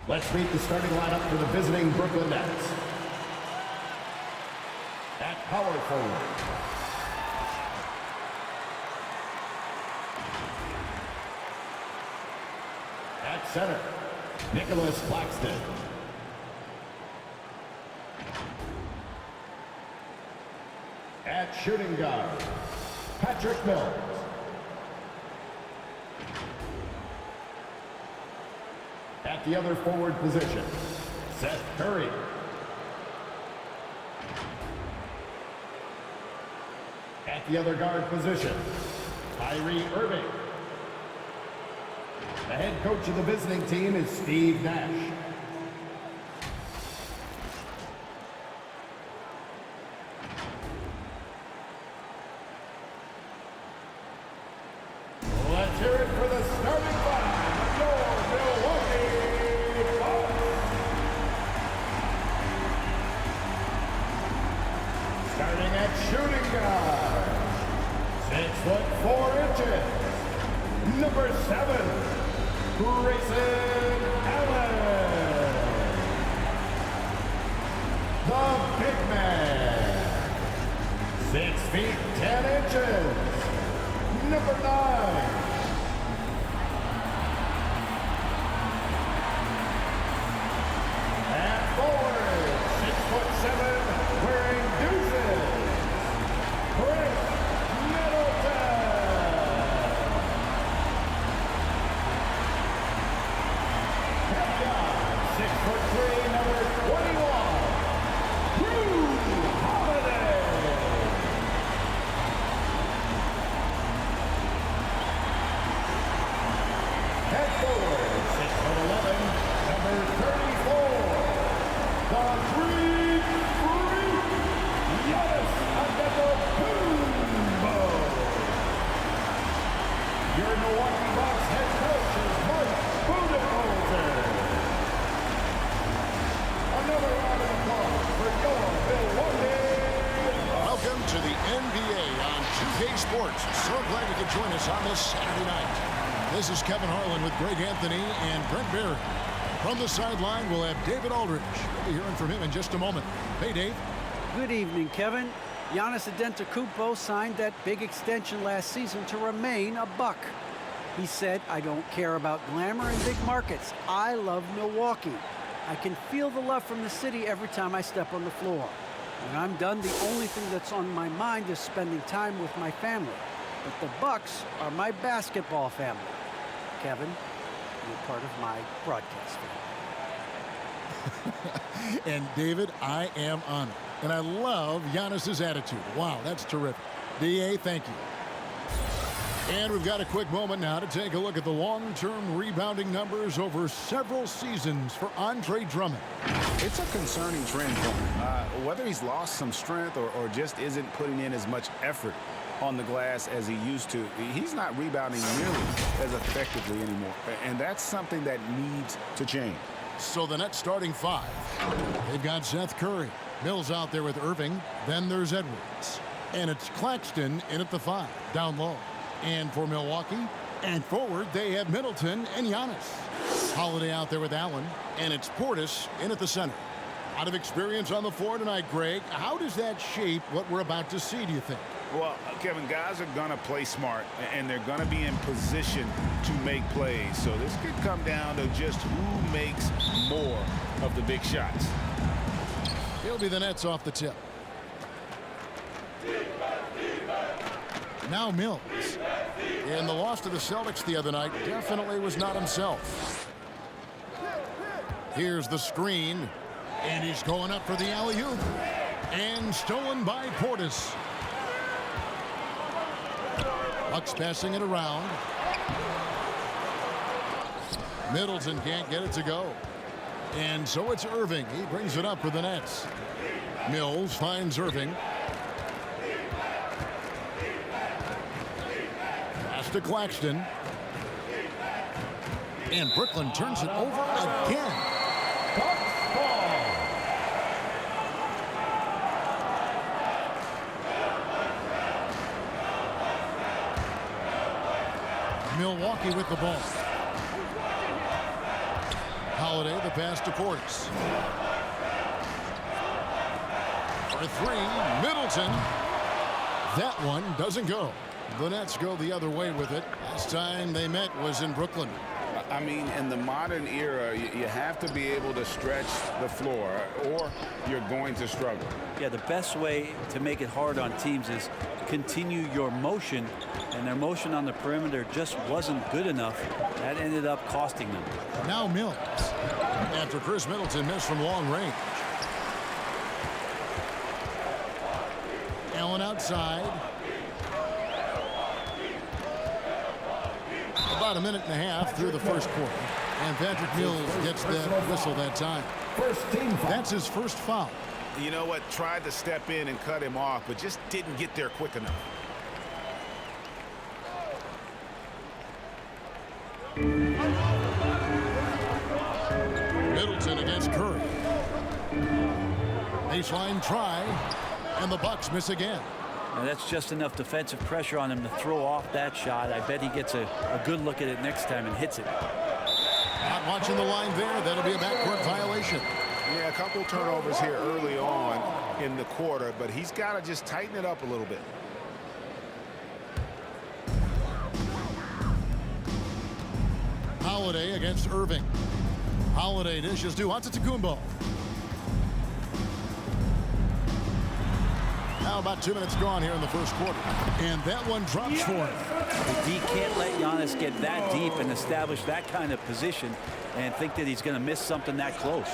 Let's meet the starting lineup for the visiting Brooklyn Nets. At power forward, at center, Nicholas Claxton. At shooting guard, Patrick Mills. At the other forward position, Seth Curry. At the other guard position, Kyrie Irving. The head coach of the visiting team is Steve Nash. Let's hear it for the starting five of your Milwaukee Bucks. Starting at shooting guard, 6'4", number 7, Grayson Allen. The big man, 6'10", number 9. And forward, 6'7", wearing deuces, Chris Middleton. Head guard, 6'3", number 21, Drew Holiday. Head forward, 6'11", number 34, the Greek Freak, Giannis Antetokounmpo. Your Milwaukee Bucks head coach is Mark Budenholzer. Another round of applause for your Milwaukee. Welcome to the NBA on 2K Sports. So glad you could join us on this Saturday night. This is Kevin Harlan with Greg Anthony and Brent Barry. From the sideline, we'll have David Aldridge. We'll be hearing from him in just a moment. Hey, Dave. Good evening, Kevin. Giannis Antetokounmpo signed that big extension last season to remain a Buck. He said, "I don't care about glamour and big markets. I love Milwaukee. I can feel the love from the city every time I step on the floor. When I'm done, the only thing that's on my mind is spending time with my family. But the Bucks are my basketball family. Kevin, you're part of my broadcast family." And David, I am honored. And I love Giannis's attitude. Wow, that's terrific. DA, thank you. And we've got a quick moment now to take a look at the long-term rebounding numbers over several seasons for Andre Drummond. It's a concerning trend for him. Whether he's lost some strength or just isn't putting in as much effort on the glass as he used to, he's not rebounding nearly as effectively anymore. And that's something that needs to change. So the Nets starting five. They've got Seth Curry. Mills out there with Irving. Then there's Edwards. And it's Claxton in at the 5, down low. And for Milwaukee, and forward, they have Middleton and Giannis. Holiday out there with Allen. And it's Portis in at the center. A lot of experience on the floor tonight, Greg. How does that shape what we're about to see, do you think? Well, Kevin, guys are going to play smart, and they're going to be in position to make plays. So this could come down to just who makes more of the big shots. It'll be the Nets off the tip. Now Mills. And the loss to the Celtics the other night definitely was not himself. Here's the screen. And he's going up for the alley-oop. And stolen by Portis. Bucks passing it around. Middleton can't get it to go. And so it's Irving. He brings it up for the Nets. Mills finds Irving. Pass to Claxton. And Brooklyn turns it over again. Bucks ball. Milwaukee with the ball. Holiday, the pass to Portis. For three, Middleton. That one doesn't go. The Nets go the other way with it. Last time they met was in Brooklyn. I mean, in the modern era, you have to be able to stretch the floor or you're going to struggle. Yeah, the best way to make it hard on teams is continue your motion, and their motion on the perimeter just wasn't good enough. That ended up costing them. Now Mills. After Chris Middleton missed from long range. Allen outside. About a minute and a half through the first quarter. And Patrick Mills gets the whistle that time. That's his first foul. You know what? Tried to step in and cut him off, but just didn't get there quick enough. Middleton against Curry. Baseline try. And the Bucks miss again. Now that's just enough defensive pressure on him to throw off that shot. I bet he gets a good look at it next time and hits it. Not watching the line there. That'll be a backcourt violation. Yeah, a couple turnovers here early on in the quarter, but he's got to just tighten it up a little bit. Holiday against Irving. Holiday dishes to Antetokounmpo. Now about 2 minutes gone here in the first quarter. And that one drops for him. The D can't let Giannis get that deep and establish that kind of position and think that he's going to miss something that close.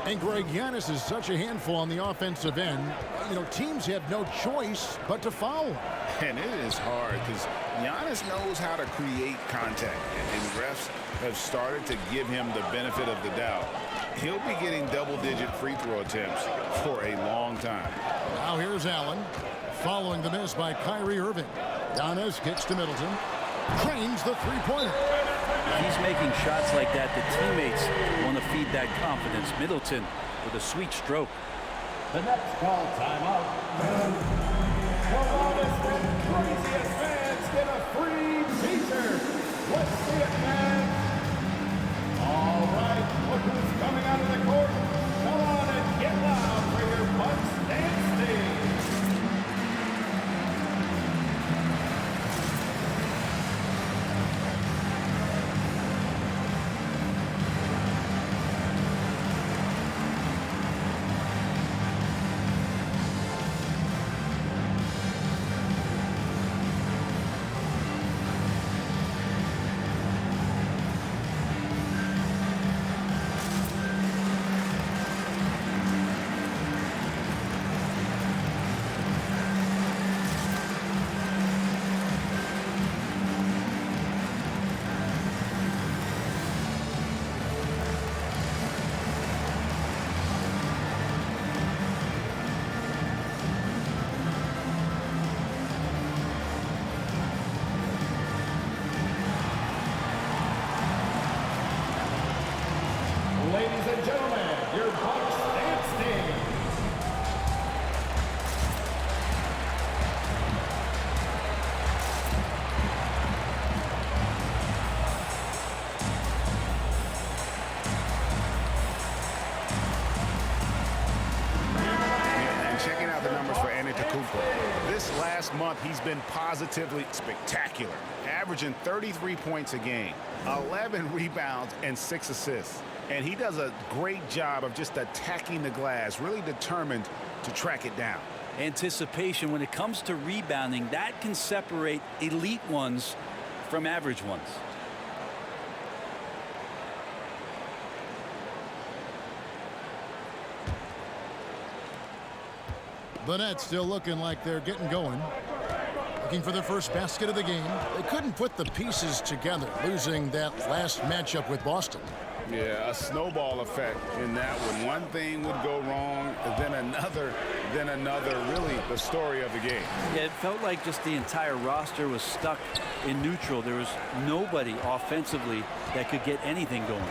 And Greg, Giannis is such a handful on the offensive end. You know, teams have no choice but to foul him. And it is hard because Giannis knows how to create contact. And refs have started to give him the benefit of the doubt. He'll be getting double-digit free throw attempts for a long time. Now here's Allen, following the miss by Kyrie Irving. Giannis kicks to Middleton, trains the three-pointer. If he's making shots like that, the teammates want to feed that confidence. Middleton with a sweet stroke. The Nets call timeout. The loudest and craziest fans get a free t-shirt. Let's see it, man. All right, look who's coming out of the court. Come on and get loud for your Bucks dance team. Ladies and gentlemen, your Bucks dance team. And checking out the numbers for Antetokounmpo. This last month, he's been positively spectacular, averaging 33 points a game, 11 rebounds, and 6 assists. And he does a great job of just attacking the glass, really determined to track it down. Anticipation when it comes to rebounding, that can separate elite ones from average ones. The Nets still looking like they're getting going. Looking for their first basket of the game. They couldn't put the pieces together, losing that last matchup with Boston. Yeah, a snowball effect in that one. One thing would go wrong, then another, really the story of the game. Yeah, it felt like just the entire roster was stuck in neutral. There was nobody offensively that could get anything going.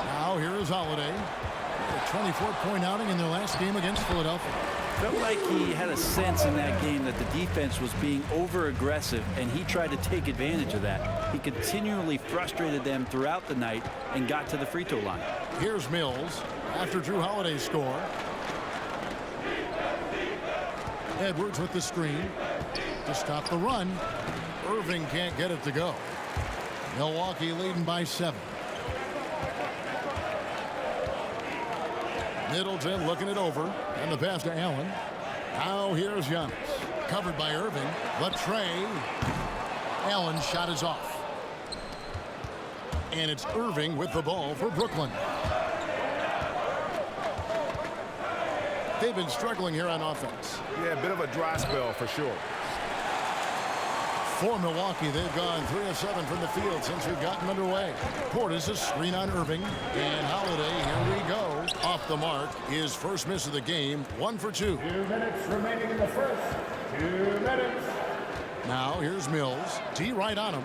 Now here is Holiday. A 24-point outing in their last game against Philadelphia. Felt like he had a sense in that game that the defense was being over-aggressive, and he tried to take advantage of that. He continually frustrated them throughout the night and got to the free throw line. Here's Mills after Drew Holiday's score. Edwards with the screen to stop the run. Irving can't get it to go. Milwaukee leading by 7. Middleton looking it over, and the pass to Allen. Now here's Giannis. Covered by Irving. The tray. Allen's shot is off. And it's Irving with the ball for Brooklyn. They've been struggling here on offense. Yeah, a bit of a dry spell for sure. For Milwaukee, they've gone 3 of 7 from the field since we've gotten underway. Portis a screen on Irving. And Holiday, here we go. Off the mark. His first miss of the game. 1 for 2. 2 minutes remaining in the first. 2 minutes. Now here's Mills. D right on him.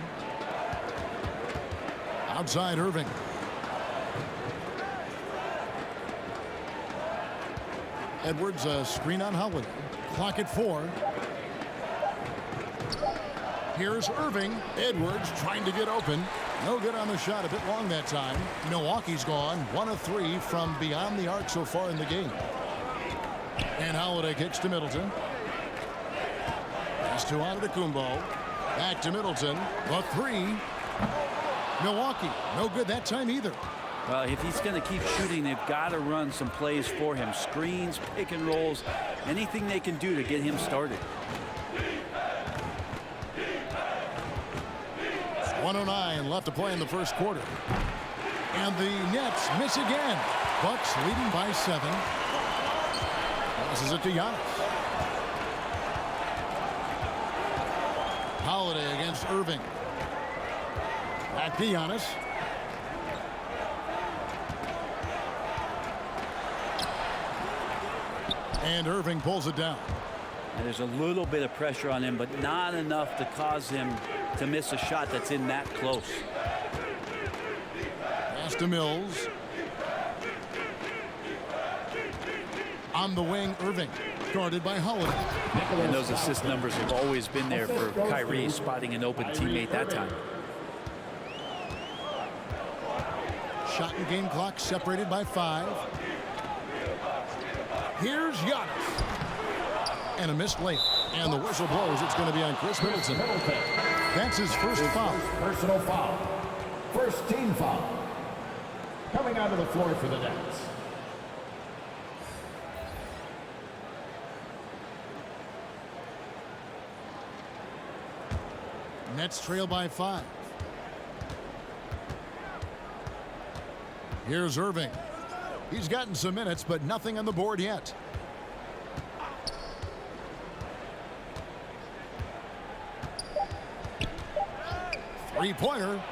Outside Irving. Edwards a screen on Holiday. Clock at 4. Here's Irving. Edwards trying to get open. No good on the shot. A bit long that time. Milwaukee's gone 1 of 3 from beyond the arc so far in the game. And Holiday kicks to Middleton. Pass to Antetokounmpo. Back to Middleton. The 3. Milwaukee. No good that time either. Well, if he's going to keep shooting, they've got to run some plays for him. Screens, pick and rolls, anything they can do to get him started. 1:09 left to play in the first quarter. And the Nets miss again. Bucks leading by 7. Passes it to Giannis. Holiday against Irving. Back to Giannis. And Irving pulls it down. And there's a little bit of pressure on him, but not enough to cause him to miss a shot that's in that close. Pass to Mills. On the wing, Irving. Guarded by Holiday. And those assist numbers have always been there for Kyrie, spotting an open teammate that time. Shot and game clock separated by 5. Here's Giannis. And a missed layup. And the whistle blows. It's going to be on Chris Middleton. That's his first foul. Personal foul. First team foul. Coming onto the floor for the Nets. Nets trail by 5. Here's Irving. He's gotten some minutes, but nothing on the board yet. Three-pointer.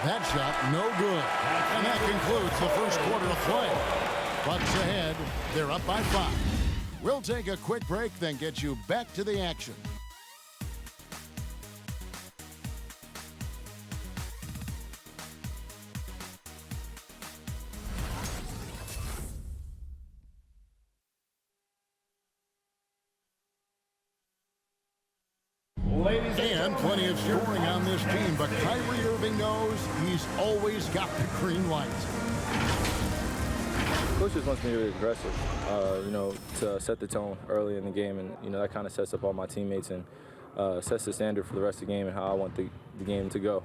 That shot, no good. And that concludes the first quarter of play. Bucks ahead. They're up by 5. We'll take a quick break, then get you back to the action. And plenty of scoring on this team, but Kyrie Irving knows he's always got the green light. Coach just wants me to be aggressive, to set the tone early in the game, and that kind of sets up all my teammates and sets the standard for the rest of the game and how I want the game to go.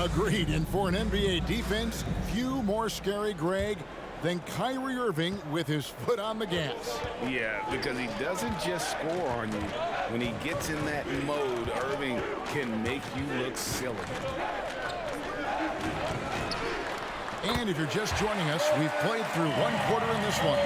Agreed, and for an NBA defense, few more scary, Greg, than Kyrie Irving with his foot on the gas. Yeah, because he doesn't just score on you. When he gets in that mode, Irving can make you look silly. And if you're just joining us, we've played through 1 quarter in this one.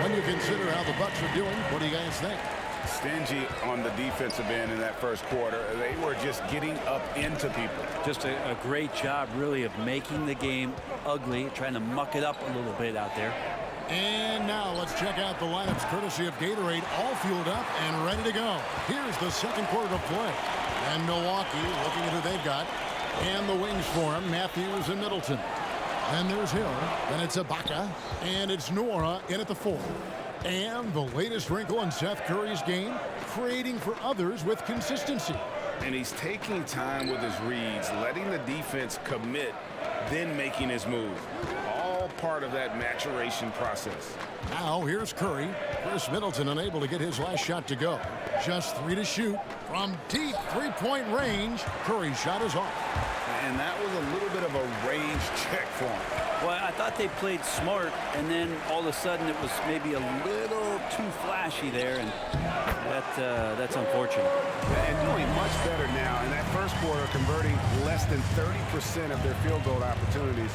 When you consider how the Bucks are doing, what do you guys think? Stingy on the defensive end in that first quarter. They were just getting up into people. Just a great job, really, of making the game ugly, trying to muck it up a little bit out there. And now let's check out the lineups courtesy of Gatorade, all fueled up and ready to go. Here's the second quarter of play. And Milwaukee looking at who they've got. And the wings for him, Matthews and Middleton. And there's Hill. And it's Ibaka. And it's Nora in at the 4. And the latest wrinkle in Seth Curry's game, creating for others with consistency. And he's taking time with his reads, letting the defense commit, then making his move. All part of that maturation process. Now here's Curry. Chris Middleton unable to get his last shot to go. Just 3 to shoot. From deep three-point range, Curry's shot is off. And that was a little bit of a range check for him. Well, I thought they played smart, and then all of a sudden it was maybe a little too flashy there, and that's unfortunate. And doing much better now in that first quarter, converting less than 30% of their field goal opportunities,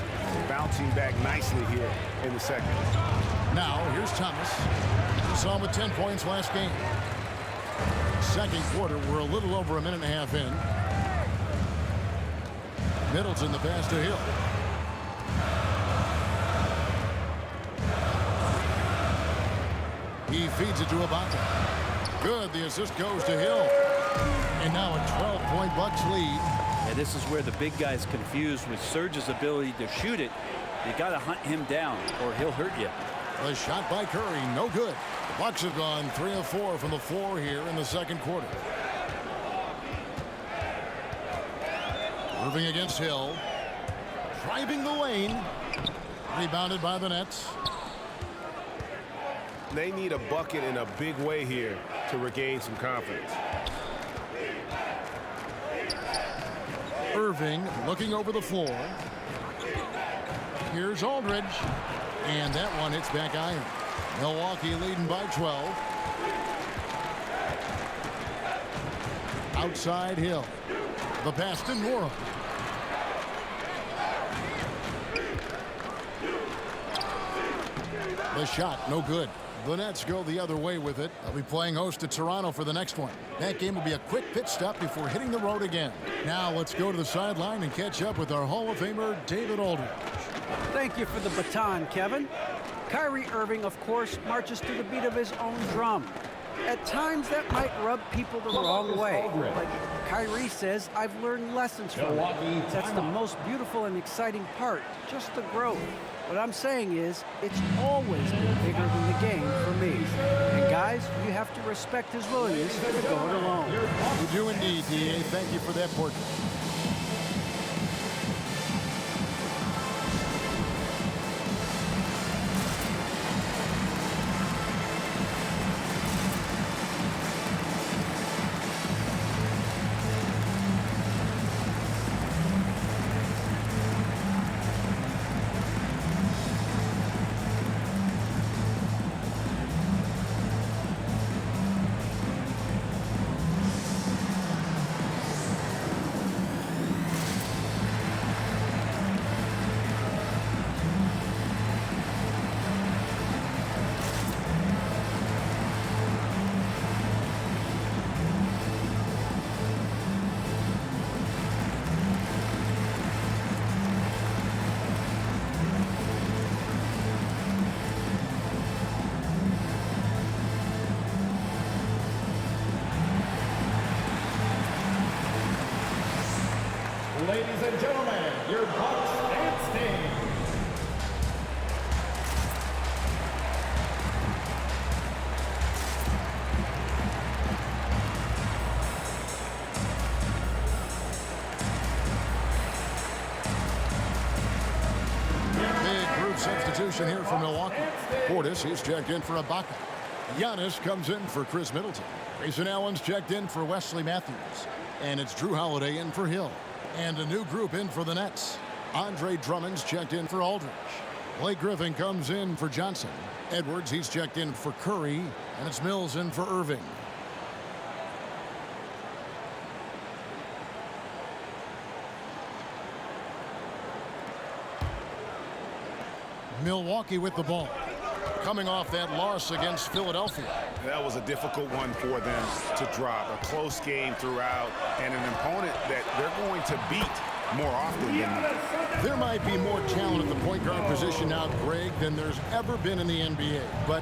bouncing back nicely here in the second. Now here's Thomas. We saw him with 10 points last game. Second quarter, we're a little over a minute and a half in. Middleton the pass to Hill. He feeds it to Ibaka. Good. The assist goes to Hill. And now a 12-point Bucks lead. Yeah, this is where the big guy's confused with Serge's ability to shoot it. You got to hunt him down or he'll hurt you. The shot by Curry, no good. The Bucks have gone 3 of 4 from the floor here in the second quarter. Moving against Hill. Driving the lane. Rebounded by the Nets. They need a bucket in a big way here to regain some confidence. Irving looking over the floor. Here's Aldridge. And that one hits back iron. Milwaukee leading by 12. Outside Hill. The pass to Nora. The shot, no good. The Nets go the other way with it. They'll be playing host to Toronto for the next one. That game will be a quick pit stop before hitting the road again. Now let's go to the sideline and catch up with our Hall of Famer, David Aldridge. Thank you for the baton, Kevin. Kyrie Irving, of course, marches to the beat of his own drum. At times, that might rub people the wrong way. But Kyrie says, I've learned lessons from it. That's the most beautiful and exciting part, just the growth. What I'm saying is, it's always been bigger than the game for me. And guys, you have to respect his willingness to go it alone. You do indeed, D.A. Thank you for that portrait. Ladies and gentlemen, your Bucks dance team. Big group substitution here for Milwaukee. Portis, he's checked in for Ibaka. Giannis comes in for Chris Middleton. Grayson Allen's checked in for Wesley Matthews. And it's Drew Holiday in for Hill. And a new group in for the Nets. Andre Drummond's checked in for Aldridge. Blake Griffin comes in for Johnson. Edwards, he's checked in for Curry. And it's Mills in for Irving. Milwaukee with the ball. Coming off that loss against Philadelphia. That was a difficult one for them to drop. A close game throughout, and an opponent that they're going to beat more often than that. There might be more talent at the point guard position now, Greg, than there's ever been in the NBA. But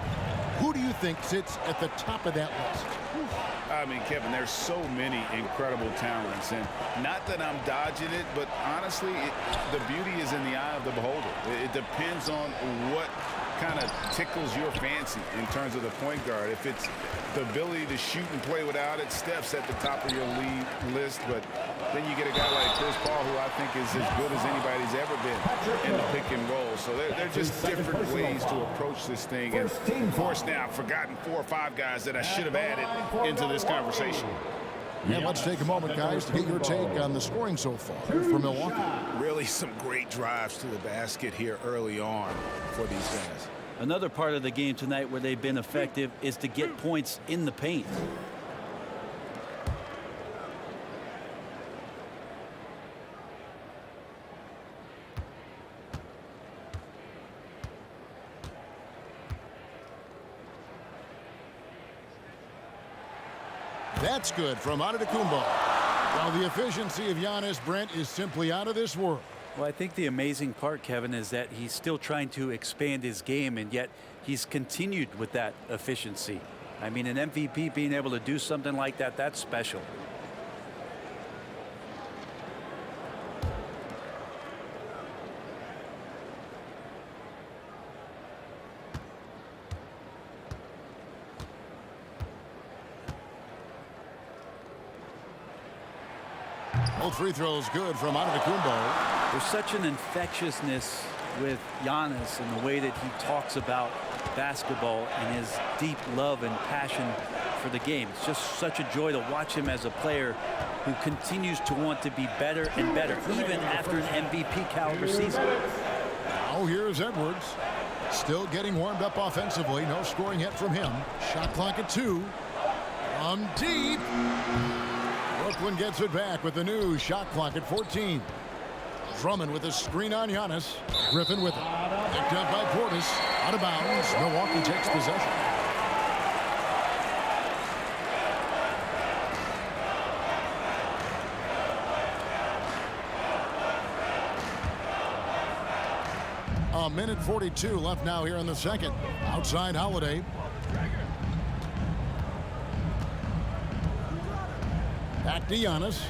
Who do you think sits at the top of that list? I mean, Kevin, there's so many incredible talents, and not that I'm dodging it, but honestly, the beauty is in the eye of the beholder. It depends on what kind of tickles your fancy in terms of the point guard. If it's the ability to shoot and play without it, Steph's at the top of your lead list, but then you get a guy like Chris Paul, who I think is as good as anybody's ever been in the pick and roll. So they're just different ways to approach this thing. And of course, now I've forgotten 4 or 5 guys that I should have added into this conversation. And let's take a moment, guys, to get your take on the scoring so far for Milwaukee. Really some great drives to the basket here early on for these guys. Another part of the game tonight where they've been effective is to get points in the paint. That's good from Antetokounmpo. While the efficiency of Giannis, Brent, is simply out of this world. Well, I think the amazing part, Kevin, is that he's still trying to expand his game, and yet he's continued with that efficiency. I mean, an MVP being able to do something like that, that's special. Both free throws good from Antetokounmpo. There's such an infectiousness with Giannis in the way that he talks about basketball and his deep love and passion for the game. It's just such a joy to watch him as a player who continues to want to be better and better, even after an MVP caliber season. Now here's Edwards. Still getting warmed up offensively. No scoring yet from him. Shot clock at 2. From deep. Brooklyn gets it back with the new shot clock at 14. Drummond with a screen on Giannis. Griffin with it. Picked up by Portis. Out of bounds. Milwaukee takes possession. A minute 42 left now here in the second. Outside Holiday. Back to Giannis.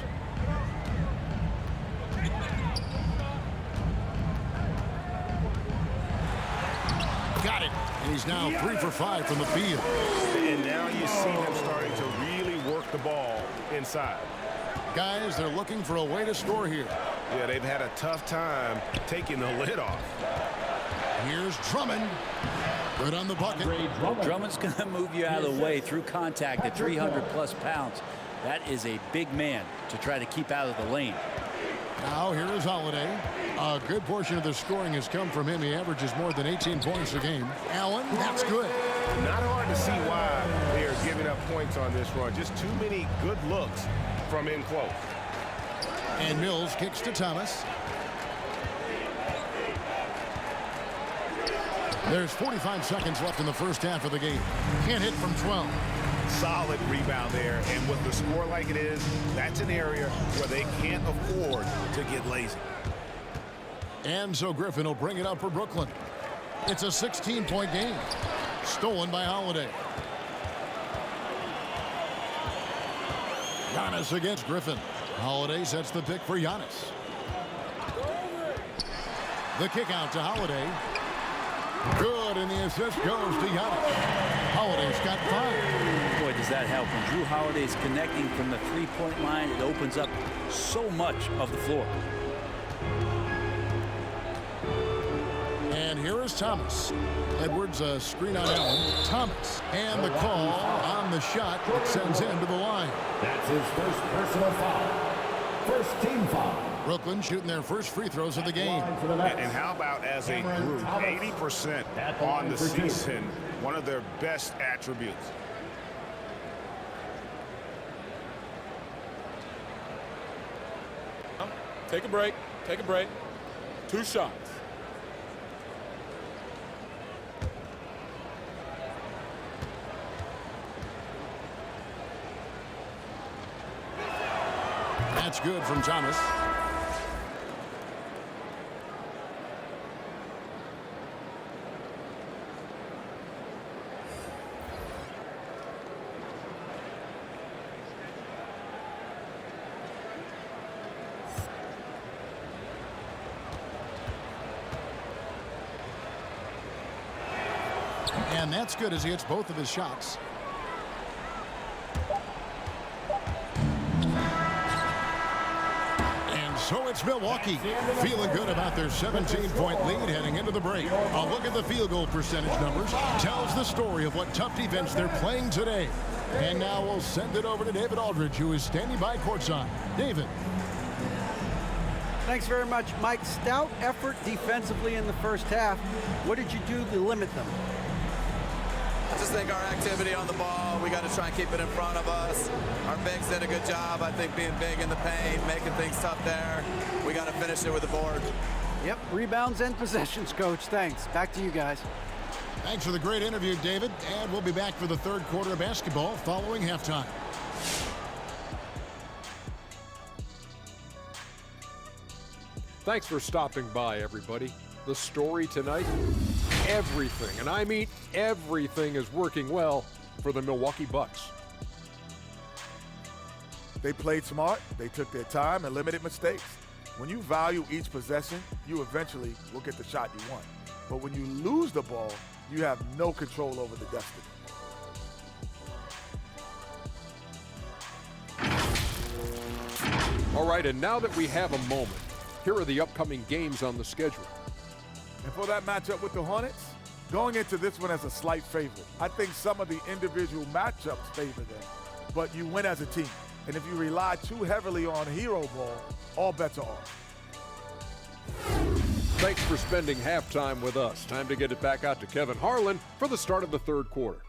Got it. And he's now 3 for 5 from the field. And now you see them starting to really work the ball inside. Guys, they're looking for a way to score here. Yeah, they've had a tough time taking the lid off. Here's Drummond. Good on the bucket. Drummond's going to move you out of the way through contact at 300-plus pounds. That is a big man to try to keep out of the lane. Now here is Holiday. A good portion of the scoring has come from him. He averages more than 18 points a game. Allen, that's good. Not hard to see why they are giving up points on this run. Just too many good looks from in close. And Mills kicks to Thomas. There's 45 seconds left in the first half of the game. Can't hit from 12. Solid rebound there, and with the score like it is, that's an area where they can't afford to get lazy. And so Griffin will bring it up for Brooklyn. It's a 16-point game. Stolen by Holiday. Giannis against Griffin. Holiday sets the pick for Giannis. The kick out to Holiday. Good, and the assist goes to Giannis. Holiday's got 5. Boy, does that help. When Drew Holiday's connecting from the three-point line, it opens up so much of the floor. And here is Thomas. Edwards, a screen on Allen. Thomas, and the call on the shot that sends him to the line. That's his first personal foul. First team foul. Brooklyn shooting their first free throws of the game. And how about as a group, 80% on the season, one of their best attributes. Take a break. Take a break. 2 shots. That's good from Thomas. And that's good as he hits both of his shots. And so it's Milwaukee feeling good about their 17-point lead heading into the break. A look at the field goal percentage numbers tells the story of what tough defense they're playing today. And now we'll send it over to David Aldridge, who is standing by courtside. David. Thanks very much, Mike. Stout effort defensively in the first half. What did you do to limit them? I just think our activity on the ball, we got to try and keep it in front of us. Our bigs did a good job, I think, being big in the paint, making things tough there. We got to finish it with the board. Yep, rebounds and possessions, Coach. Thanks. Back to you guys. Thanks for the great interview, David. And we'll be back for the third quarter of basketball following halftime. Thanks for stopping by, everybody. The story tonight, everything, and I mean everything, is working well for the Milwaukee Bucks. They played smart, they took their time and limited mistakes. When you value each possession, you eventually will get the shot you want. But when you lose the ball, you have no control over the destiny. All right, and now that we have a moment, here are the upcoming games on the schedule. And for that matchup with the Hornets, going into this one as a slight favorite, I think some of the individual matchups favor them, but you win as a team. And if you rely too heavily on hero ball, all bets are off. Thanks for spending halftime with us. Time to get it back out to Kevin Harlan for the start of the third quarter.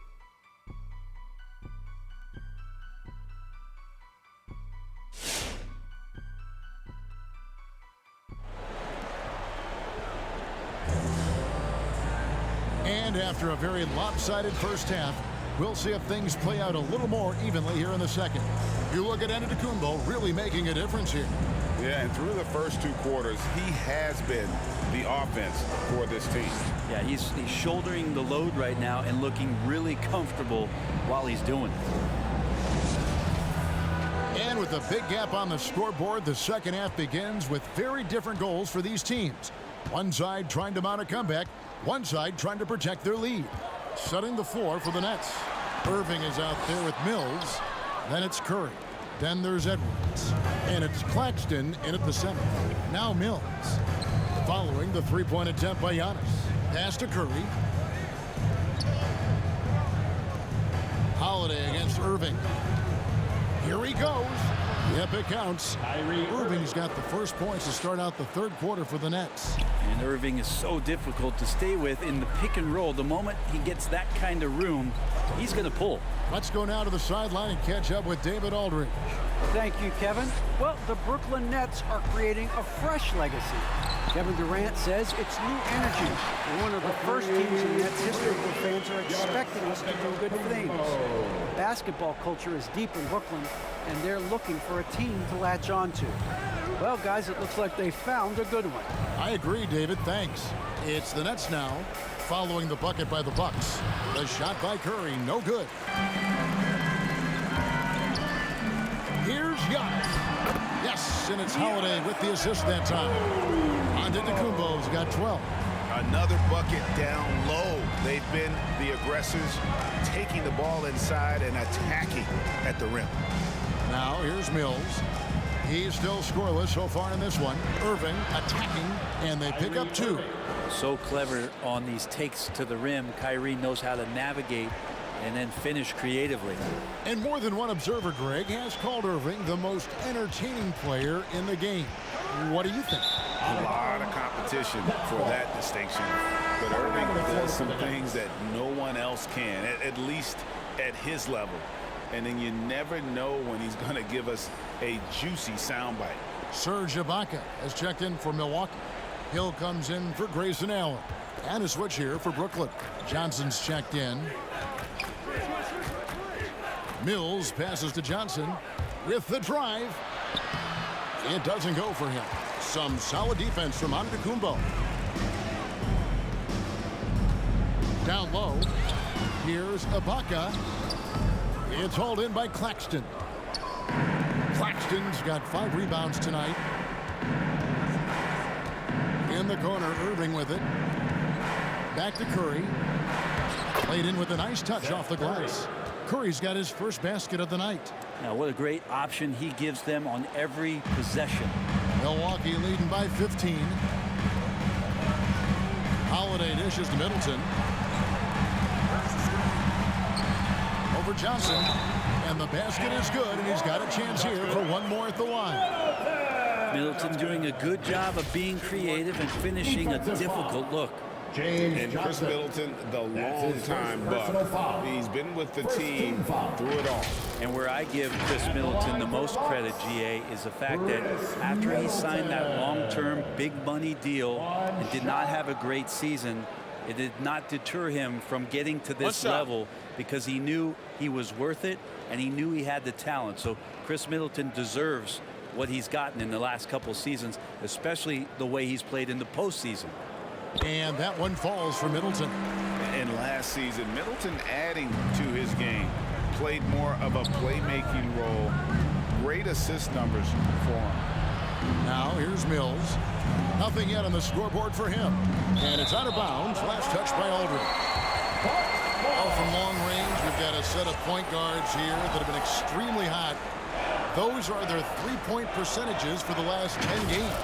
And after a very lopsided first half, we'll see if things play out a little more evenly here in the second. You look at Antetokounmpo really making a difference here. Yeah, and through the first two quarters, he has been the offense for this team. Yeah, he's shouldering the load right now and looking really comfortable while he's doing it. And with a big gap on the scoreboard, the second half begins with very different goals for these teams. One side trying to mount a comeback, one side trying to protect their lead. Setting the floor for the Nets. Irving is out there with Mills. Then it's Curry. Then there's Edwards. And it's Claxton in at the center. Now Mills. Following the three-point attempt by Giannis. Pass to Curry. Holiday against Irving. Here he goes. Yep, it counts. Irving's got the first points to start out the third quarter for the Nets. And Irving is so difficult to stay with in the pick and roll. The moment he gets that kind of room, he's going to pull. Let's go now to the sideline and catch up with David Aldridge. Thank you, Kevin. Well, the Brooklyn Nets are creating a fresh legacy. Kevin Durant says it's new energy. We're one of the first teams in Nets history where fans are expecting us to do good things. The basketball culture is deep in Brooklyn, and they're looking for a team to latch on to. Well, guys, it looks like they found a good one. I agree, David. Thanks. It's the Nets now, following the bucket by the Bucks. The shot by Curry, no good. Here's Giannis. Yes, and it's Holiday with the assist that time. Antetokounmpo's got 12. Another bucket down low. They've been the aggressors, taking the ball inside and attacking at the rim. Now here's Mills. He's still scoreless so far in this one. Irving attacking, and they pick up two. So clever on these takes to the rim. Kyrie knows how to navigate and then finish creatively. And more than one observer, Greg, has called Irving the most entertaining player in the game. What do you think? A lot of competition for that distinction. But Irving does some things that no one else can, at least at his level. And then you never know when he's going to give us a juicy soundbite. Serge Ibaka has checked in for Milwaukee. Hill comes in for Grayson Allen. And a switch here for Brooklyn. Johnson's checked in. Mills passes to Johnson with the drive. It doesn't go for him. Some solid defense from Antetokounmpo. Down low. Here's Ibaka. It's hauled in by Claxton. Claxton's got 5 rebounds tonight. In the corner, Irving with it. Back to Curry. Played in with a nice touch off the glass. Curry's got his first basket of the night. Now, what a great option he gives them on every possession. Milwaukee leading by 15. Holiday dishes to Middleton. Over Johnson. And the basket is good, and he's got a chance here for one more at the line. Middleton doing a good job of being creative and finishing a difficult look. And Chris Middleton, the long-time Buck. He's been with the team through it all. And where I give Chris Middleton the most credit, GA, is the fact that after he signed that long-term big money deal and did not have a great season, it did not deter him from getting to this level because he knew he was worth it and he knew he had the talent. So Chris Middleton deserves what he's gotten in the last couple seasons, especially the way he's played in the postseason. And that one falls for Middleton. And last season, Middleton adding to his game, played more of a playmaking role. Great assist numbers for him. Now here's Mills. Nothing yet on the scoreboard for him. And it's out of bounds. Last touch by Aldridge. Oh, from long range, we've got a set of point guards here that have been extremely hot. Those are their three-point percentages for the last 10 games.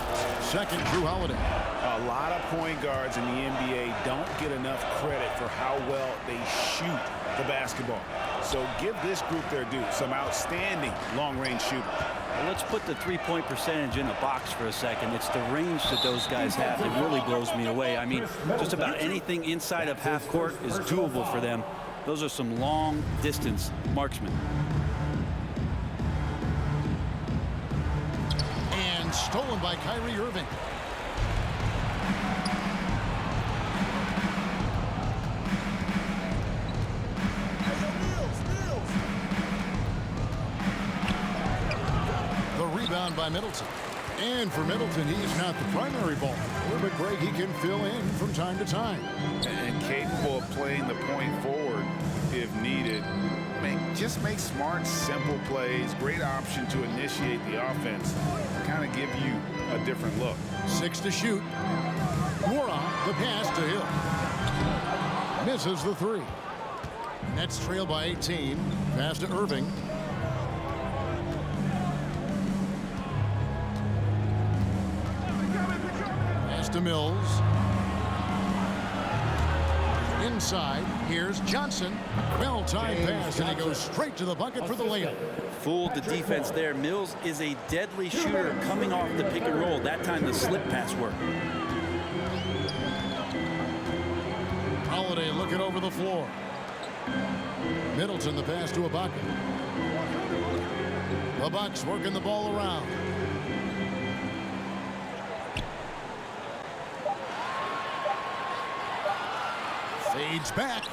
Second, Drew Holiday. A lot of point guards in the NBA don't get enough credit for how well they shoot the basketball. So give this group their due. Some outstanding long-range shooting. Well, let's put the three-point percentage in a box for a second. It's the range that those guys have that really blows me away. I mean, just about anything inside of half court is doable for them. Those are some long-distance marksmen. And stolen by Kyrie Irving. Rebound by Middleton. And for Middleton, he's not the primary ball player, but Greg, he can fill in from time to time. And capable of playing the point forward if needed. Just make smart, simple plays. Great option to initiate the offense. Kind of give you a different look. 6 to shoot. Moran, the pass to Hill. Misses the 3. Nets trail by 18. Pass to Irving. To Mills. Inside, here's Johnson. Well-timed pass, and he goes straight to the bucket for the layup. Fooled the defense there. Mills is a deadly shooter coming off the pick and roll. That time the slip pass worked. Holiday looking over the floor. Middleton, the pass to Ibaka. The Bucks working the ball around. Fades back.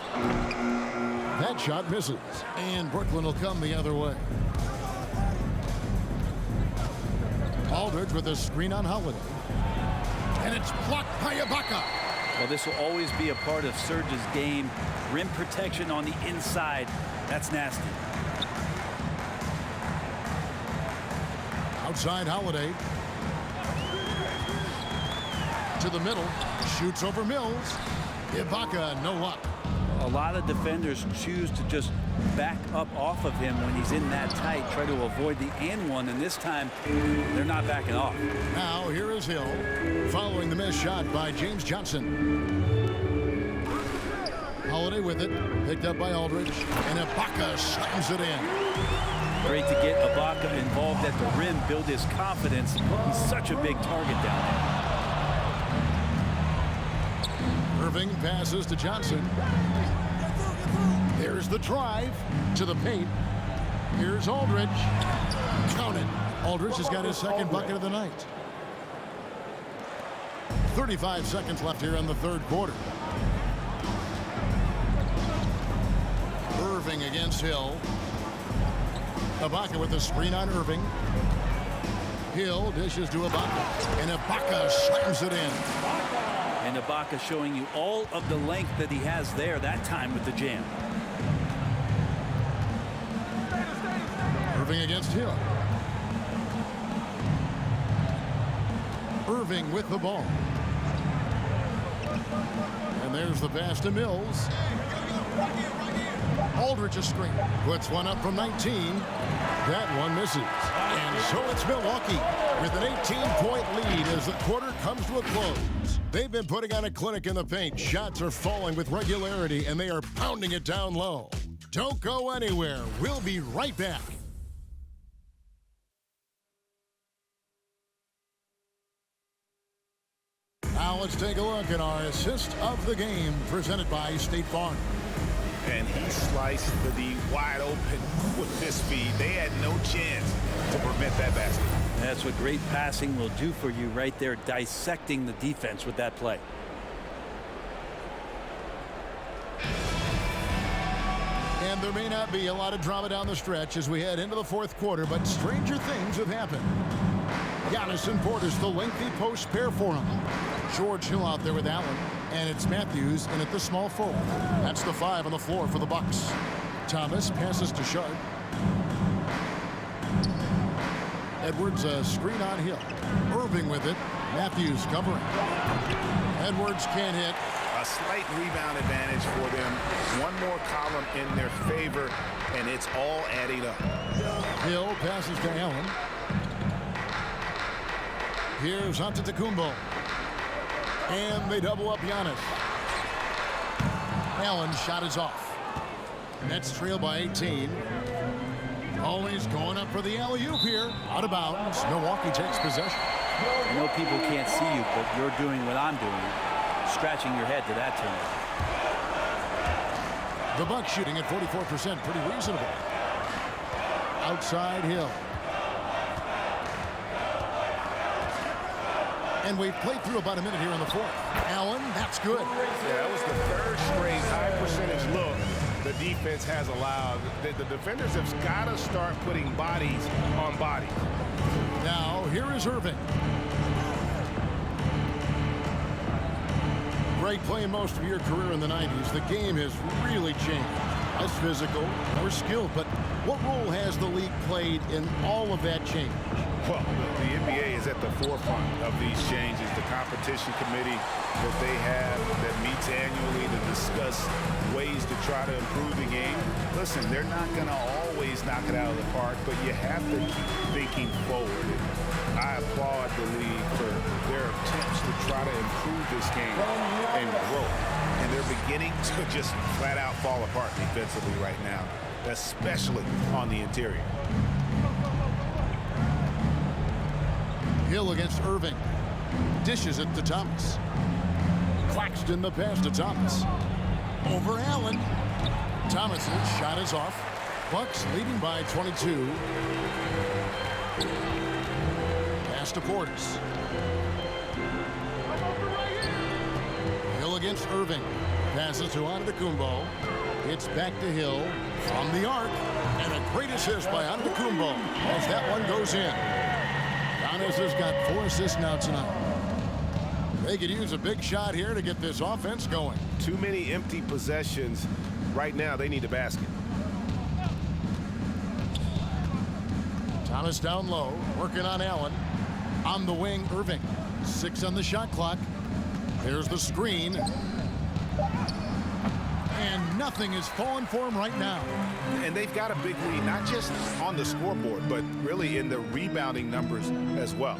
That shot misses. And Brooklyn will come the other way. Aldridge with a screen on Holiday. And it's blocked by Ibaka. Well, this will always be a part of Serge's game. Rim protection on the inside. That's nasty. Outside Holiday. To the middle. Shoots over Mills. Ibaka, no luck. A lot of defenders choose to just back up off of him when he's in that tight, try to avoid the and one, and this time they're not backing off. Now here is Hill following the missed shot by James Johnson. Holiday with it, picked up by Aldridge, and Ibaka slams it in. Great to get Ibaka involved at the rim, build his confidence. He's such a big target down there. Irving passes to Johnson. There's the drive to the paint. Here's Aldridge. Count it. Aldridge has got his second bucket of the night. 35 seconds left here in the third quarter. Irving against Hill. Ibaka with the screen on Irving. Hill dishes to Ibaka. And Ibaka slams it in. And Ibaka showing you all of the length that he has there that time with the jam. Irving against Hill. Irving with the ball. And there's the pass to Mills. Aldridge a screen. Puts one up from 19. That one misses. And so it's Milwaukee with an 18-point lead as the quarter comes to a close. They've been putting on a clinic in the paint. Shots are falling with regularity, and they are pounding it down low. Don't go anywhere. We'll be right back. Now let's take a look at our assist of the game presented by State Farm. And he sliced the D wide open with this speed. They had no chance to prevent that basket. That's what great passing will do for you right there, dissecting the defense with that play. And there may not be a lot of drama down the stretch as we head into the fourth quarter, but stranger things have happened. Giannis and Portis, the lengthy post pair for him. George Hill out there with Allen, and it's Matthews in at the small forward. That's the 5 on the floor for the Bucks. Thomas passes to Sharp. Edwards a screen on Hill. Irving with it. Matthews covering. Edwards can't hit. A slight rebound advantage for them. One more column in their favor, and it's all adding up. Hill passes to Allen. Here's Antetokounmpo. And they double up Giannis. Allen's shot is off. Nets trail by 18. Always going up for the alley-oop here. Out of bounds. Milwaukee takes possession. I know people can't see you, but you're doing what I'm doing. Scratching your head to that turnover. The Bucks shooting at 44%. Pretty reasonable. Outside Hill. And we've played through about a minute here in the fourth. Allen, that's good. Yeah, that was the third straight high percentage look the defense has allowed. The defenders have got to start putting bodies on bodies. Now, here is Irving. Greg, playing most of your career in the 90s, the game has really changed. Less physical, more skilled, but what role has the league played in all of that change? Well, the NBA is at the forefront of these changes. The competition committee that they have that meets annually to discuss ways to try to improve the game. Listen, they're not going to always knock it out of the park, but you have to keep thinking forward. I applaud the league for their attempts to try to improve this game and grow. And they're beginning to just flat out fall apart defensively right now, especially on the interior. Hill against Irving. Dishes it to Thomas. Claxton the pass to Thomas. Over Allen. Thomas's shot is off. Bucks leading by 22. Pass to Portis. Hill against Irving. Passes to Antetokounmpo. It's back to Hill from the arc. And a great assist by Antetokounmpo as that one goes in. Giannis has got 4 assists now tonight. They could use a big shot here to get this offense going. Too many empty possessions. Right now, they need a basket. Thomas down low, working on Allen. On the wing, Irving. 6 on the shot clock. There's the screen. And nothing is falling for him right now. And they've got a big lead, not just on the scoreboard, but really in the rebounding numbers as well.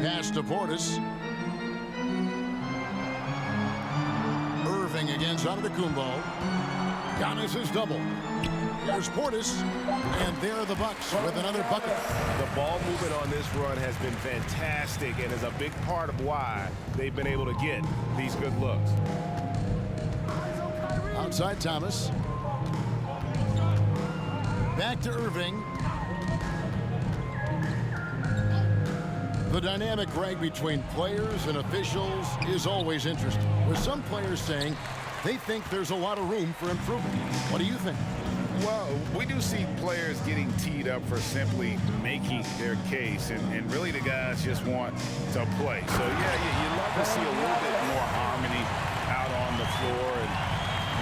Pass to Portis. Irving against Antetokounmpo. Giannis is double. Here's Portis. And there are the Bucks with another bucket. The ball movement on this run has been fantastic and is a big part of why they've been able to get these good looks. Outside Thomas. Back to Irving. The dynamic, Greg, between players and officials is always interesting. With some players saying they think there's a lot of room for improvement. What do you think? Well, we do see players getting teed up for simply making their case, and really the guys just want to play. So, yeah, you'd love to see a little bit more harmony out on the floor, and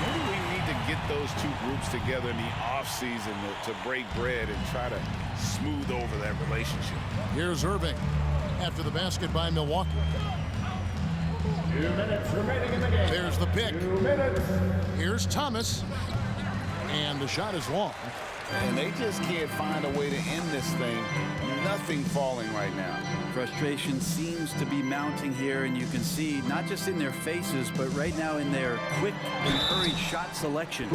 maybe we need to get those two groups together in the offseason to break bread and try to smooth over that relationship. Here's Irving after the basket by Milwaukee. 2 minutes remaining in the game. There's the pick. 2 minutes. Here's Thomas. And the shot is long. And they just can't find a way to end this thing. Nothing falling right now. Frustration seems to be mounting here, and you can see not just in their faces, but right now in their quick and hurried shot selection.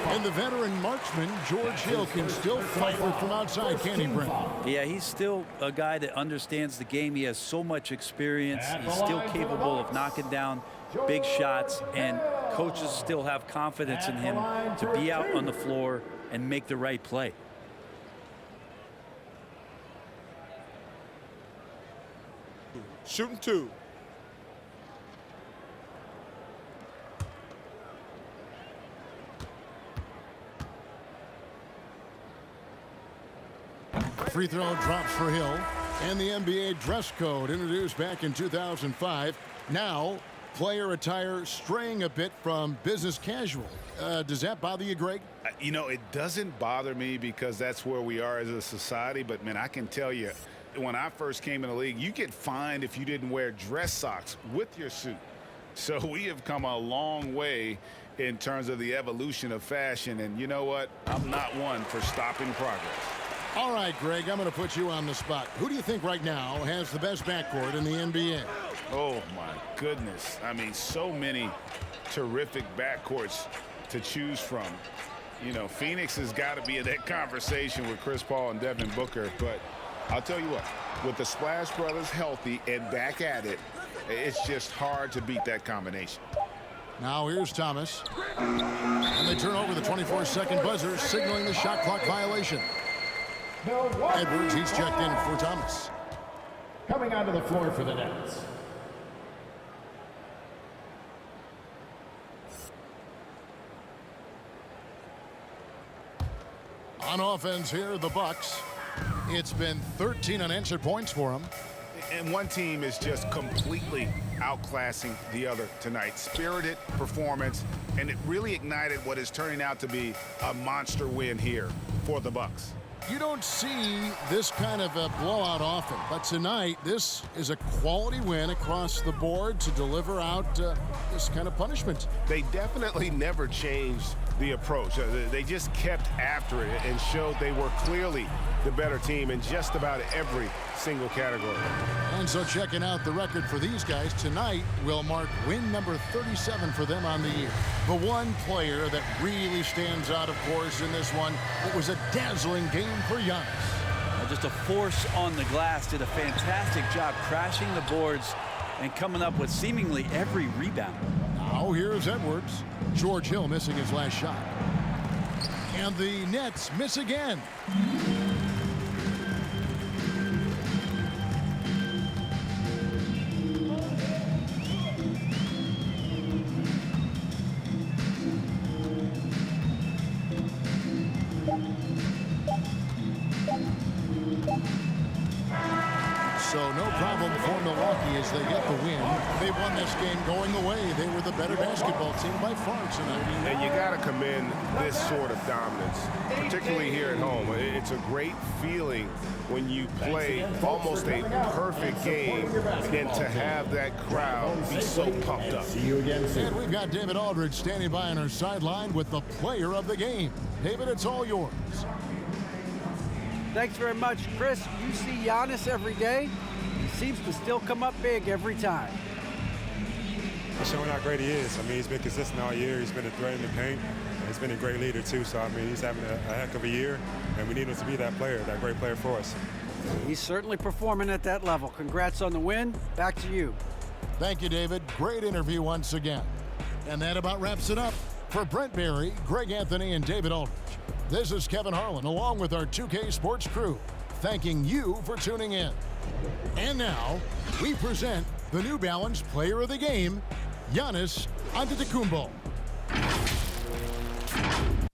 And the veteran marksman, George Hill, can still fight from outside, can he, Brent? Yeah, he's still a guy that understands the game. He has so much experience. He's still capable of knocking down big shots, and coaches still have confidence in him to be out on the floor and make the right play. Shooting 2. Free throw drops for Hill. And the NBA dress code introduced back in 2005. Now, player attire straying a bit from business casual. Does that bother you, Greg? You know, it doesn't bother me because that's where we are as a society. But, man, I can tell you, when I first came in the league, you get fined if you didn't wear dress socks with your suit. So we have come a long way in terms of the evolution of fashion. And you know what? I'm not one for stopping progress. All right, Greg, I'm going to put you on the spot. Who do you think right now has the best backcourt in the NBA? Oh, my goodness. I mean, so many terrific backcourts to choose from. You know, Phoenix has got to be in that conversation with Chris Paul and Devin Booker. But I'll tell you what, with the Splash Brothers healthy and back at it, it's just hard to beat that combination. Now here's Thomas. And they turn over the 24-second buzzer, signaling the shot clock violation. Edwards, he's checked in for Thomas. Coming onto the floor for the Nets. On offense here, the Bucks. It's been 13 unanswered points for them. And one team is just completely outclassing the other tonight. Spirited performance, and it really ignited what is turning out to be a monster win here for the Bucks. You don't see this kind of a blowout often, but tonight this is a quality win across the board to deliver out this kind of punishment. They definitely never changed the approach. They just kept after it and showed they were clearly the better team in just about every single category. And so checking out the record for these guys tonight will mark win number 37 for them on the year. The one player that really stands out, of course, in this one, it was a dazzling game for Giannis. Just a force on the glass, did a fantastic job crashing the boards and coming up with seemingly every rebound. Now here's Edwards. George Hill missing his last shot. And the Nets miss again. So no problem for Milwaukee as they get the win. They won this game going away. They were the better basketball team by far tonight. And you got to commend this sort of dominance, particularly here at home. It's a great feeling when you play almost a perfect game and to have that crowd be so pumped up. See you again soon. And we've got David Aldridge standing by on our sideline with the player of the game. David, it's all yours. Thanks very much, Chris. You see Giannis every day. He seems to still come up big every time. He's showing how great he is. I mean, he's been consistent all year. He's been a threat in the paint. And he's been a great leader, too. So, I mean, he's having a heck of a year. And we need him to be that player, that great player for us. He's certainly performing at that level. Congrats on the win. Back to you. Thank you, David. Great interview once again. And that about wraps it up. For Brent Barry, Greg Anthony, and David Aldridge, this is Kevin Harlan along with our 2K Sports crew, thanking you for tuning in. And now, we present the New Balance Player of the Game, Giannis Antetokounmpo.